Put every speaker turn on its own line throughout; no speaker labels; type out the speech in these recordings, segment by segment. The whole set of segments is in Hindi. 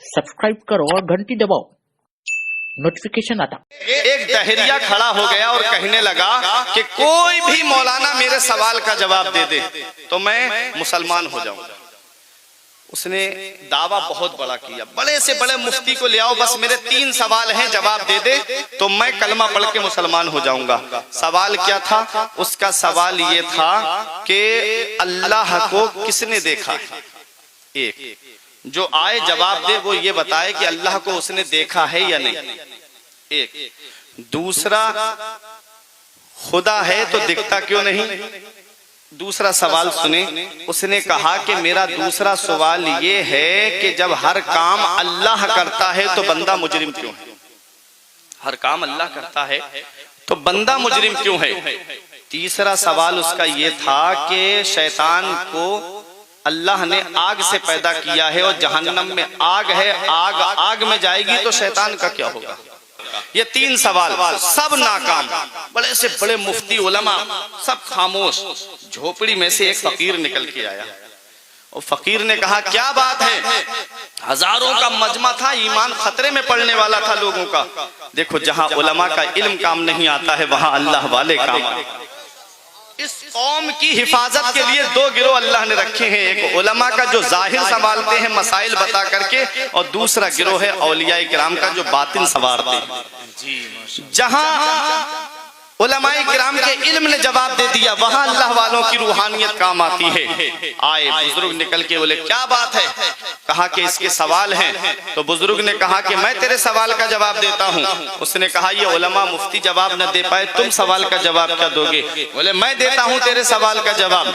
सब्सक्राइब करो और घंटी दबाओ, नोटिफिकेशन आता।
एक दहरिया खड़ा हो गया और कहने लगा कि कोई भी मौलाना मेरे सवाल का जवाब दे दे तो मैं मुसलमान हो जाऊंगा। उसने दावा बहुत बड़ा किया, बड़े से बड़े मुफ्ती को ले आओ, बस मेरे 3 सवाल हैं, जवाब दे दे तो मैं कलमा पढ़ के मुसलमान हो जाऊंगा। सवाल क्या था? उसका सवाल ये था कि अल्लाह को किसने देखा है? एक जो आए जवाब दे वो ये बताए कि अल्लाह को उसने देखा है या नहीं। एक दूसरा, खुदा है तो दिखता क्यों नहीं? दूसरा सवाल सुने, उसने कहा कि मेरा दूसरा सवाल ये है कि जब हर काम अल्लाह करता है तो बंदा मुजरिम क्यों है? हर काम अल्लाह करता है तो बंदा मुजरिम क्यों है? तीसरा सवाल उसका ये था कि शैतान को अल्लाह ने आग से पैदा किया है और जहन्नम में आग है, आग में जाएगी तो शैतान का क्या होगा? ये 3 सवाल सब नाकाम। बड़े से बड़े मुफ्ती उलमा सब खामोश। झोपड़ी में से एक फकीर निकल के आया और फकीर ने कहा क्या बात है? हजारों का मजमा था, ईमान खतरे में पड़ने वाला था लोगों का। देखो जहां उलमा का इल्म काम नहीं आता है वहां अल्लाह वाले काम आते हैं। इस कौम की हिफाजत के लिए 2 गिरोह अल्लाह ने रखे हैं, एक उलमा का जो जाहिर संभालते हैं मसाइल बता करके, और दूसरा गिरोह है औलिया किराम का जो बातिन संवारते हैं। जहां उलमाए किराम के इल्म ने जवाब दे दिया वहां अल्लाह वालों की रूहानियत काम आती है। आए बुजुर्ग निकल के बोले क्या बात है? कहा कि इसके सवाल हैं। तो बुजुर्ग ने कहा कि मैं तेरे सवाल का जवाब देता हूं। उसने कहा ये उलमा मुफ्ती जवाब न दे पाए, तुम सवाल का जवाब क्या दोगे? बोले मैं देता हूं तेरे सवाल का जवाब।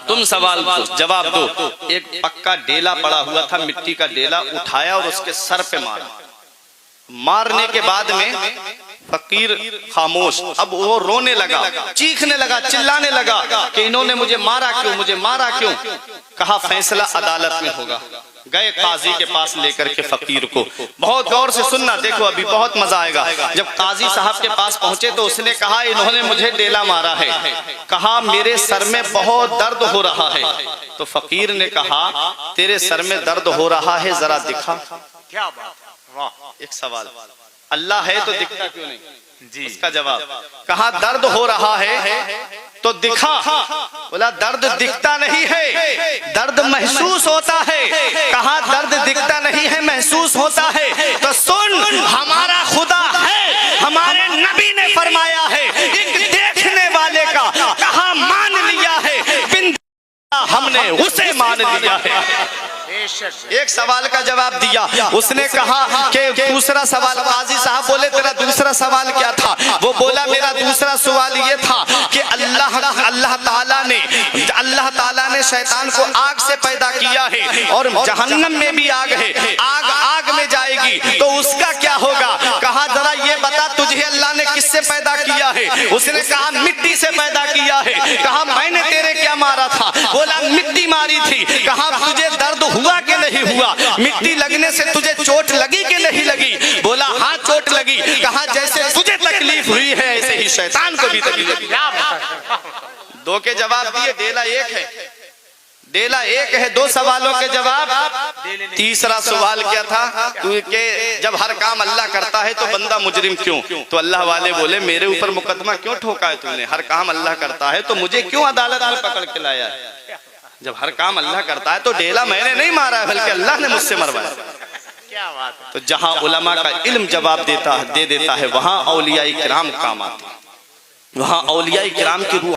तुम सवाल जवाब दो। एक पक्का डेला पड़ा हुआ था, मिट्टी का डेला उठाया और उसके सर पे मारा। मारने के बाद में फकीर खामोश, अब वो रोने लगा, चीखने लगा, चिल्लाने लगा कि इन्होंने मुझे मारा क्यों, मुझे मारा क्यों? कहा फैसला अदालत में होगा। गए काजी के पास लेकर के फकीर को। बहुत गौर से सुनना, देखो अभी बहुत मजा आएगा। जब काजी साहब के पास पहुंचे तो उसने कहा इन्होंने मुझे डेला मारा है। कहा मेरे सर में बहुत दर्द हो रहा है। तो फकीर ने कहा तेरे सर में दर्द हो रहा है, जरा दिखा। क्या बात, वाह, एक सवाल। अल्लाह है तो दिखता क्यों नहीं? जी उसका जवाब। कहा दर्द हो रहा है तो दिखा। बोला दर्द दिखता नहीं है, दर्द महसूस होता है। कहा दर्द दिखता नहीं है, महसूस होता है। तो सुन, हमारा खुदा है, हमारे नबी ने फरमाया है एक देखने वाले का कहा मान लिया है, बिन हमने उसे मान लिया है। एक सवाल का जवाब दिया। उसने कहा कि दूसरा सवाल, काजी साहब बोले तेरा दूसरा सवाल क्या था? वो बोला मेरा दूसरा सवाल ये था कि अल्लाह ताला ने शैतान को आग से पैदा किया है और जहन्नम में भी आग है, आग में जाएगी तो उसका क्या होगा? कहा जरा ये बता तुझे अल्लाह ने किससे पैदा किया है? उसने कहा मिट्टी से पैदा किया है। कहा मैंने तेरे क्या मारा था? बोला मिट्टी मारी थी। कहा तुझे दर्द हुआ कि नहीं हुआ? मिट्टी लगने से तुझे चोट लगी कि नहीं लगी? बोला हाँ चोट लगी। कहा जैसे तुझे तकलीफ हुई है ऐसे ही शैतान को भी तकलीफ। 2 के जवाब दिए, डेला एक है, डेला एक है, 2 सवालों के जवाब। तीसरा सवाल क्या था? कि जब हर काम अल्लाह करता है तो बंदा मुजरिम क्यों? तो अल्लाह वाले बोले मेरे ऊपर मुकदमा क्यों ठोका है तूने? हर काम अल्लाह करता है तो मुझे क्यों अदालत में पकड़ के लाया है? जब हर काम अल्लाह करता है तो डेला मैंने नहीं मारा है बल्कि अल्लाह ने मुझसे मरवाया। क्या बात है? तो जहां उलमा का इल्म जवाब दे देता है वहां औलिया किराम काम आते हैं, वहां औलिया किराम की रूह